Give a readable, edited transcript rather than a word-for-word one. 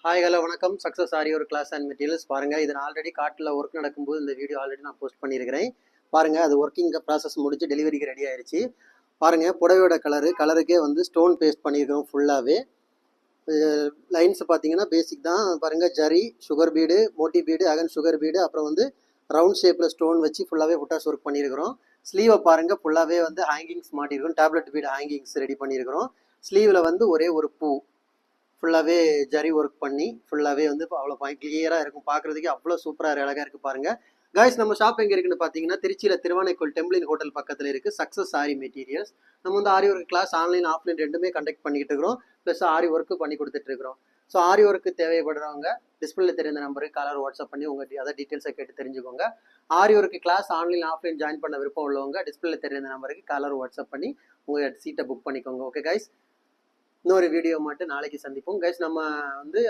Hi hello வணக்கம். Success ஆரி ஒரு class and materials பாருங்கள். இது நான் ஆல்ரெடி காட்டில் ஒர்க் நடக்கும்போது இந்த வீடியோ ஆல்ரெடி நான் போஸ்ட் பண்ணியிருக்கிறேன். பாருங்கள், அது ஒர்க்கிங் ப்ராசஸ் முடிச்சு டெலிவரிக்கு ரெடி ஆயிடுச்சு. பாருங்கள், புடவையோட கலருக்கே வந்து ஸ்டோன் பேஸ்ட் பண்ணியிருக்கிறோம் ஃபுல்லாகவே. லைன்ஸ் பார்த்தீங்கன்னா பேசிக் தான். பாருங்கள், zari, sugar bead, Moti bead, அகன் சுகர் பீடு, அப்புறம் வந்து ரவுண்ட் ஷேப்பில் ஸ்டோன் வச்சு ஃபுல்லாகவே புட்டாஸ் ஒர்க் பண்ணியிருக்கிறோம். ஸ்லீவை பாருங்கள், ஃபுல்லாகவே வந்து ஹேங்கிங்ஸ் மாட்டியிருக்கிறோம். டேப்லெட் பீடு ஹேங்கிங்ஸ் ரெடி பண்ணியிருக்கிறோம். ஸ்லீவில் வந்து ஒரே ஒரு பூ ஃபுல்லாகவே ஜரி ஒர்க் பண்ணி ஃபுல்லாகவே வந்து அவ்வளோ கிளியராக இருக்கும். பார்க்குறதுக்கே அவ்வளோ சூப்பராக அழகாக இருக்குது பாருங்கள். காய்ஸ், நம்ம ஷாப் எங்கே இருக்குன்னு பார்த்தீங்கன்னா திருச்சியில் திருவானைக்கோள் டெம்பிளின் ஹோட்டல் பக்கத்தில் இருக்குது. சக்ஸஸ் ஆரி மெட்டீரியல்ஸ். நம்ம வந்து ஆரி ஒர்க் கிளாஸ் ஆன்லைன் ஆஃப்லைன் ரெண்டுமே கண்டக்ட் பண்ணிக்கிட்டு இருக்கிறோம். ப்ளஸ் ஆரி ஒர்க்கு பண்ணி கொடுத்துட்ருக்குறோம். ஸோ ஆரி ஒர்க்கு தேவைப்படுறவங்க டிஸ்பிளே தெரிந்த நம்பருக்கு காலர் வாட்ஸ்அப் பண்ணி உங்கள் அதை டீட்டெயில்ஸை கேட்டு தெரிஞ்சுக்கோங்க. Aari work class online offline join பண்ண விருப்பம் உள்ளவங்க டிஸ்பிளே தெரிந்த நம்பருக்கு காலர் வாட்ஸ்அப் பண்ணி உங்கள் சீட்டை புக் பண்ணிக்கோங்க. ஓகே கைஸ், இன்னொரு வீடியோ மட்டும் நாளைக்கு சந்திப்போம் கைஸ். நம்ம வந்து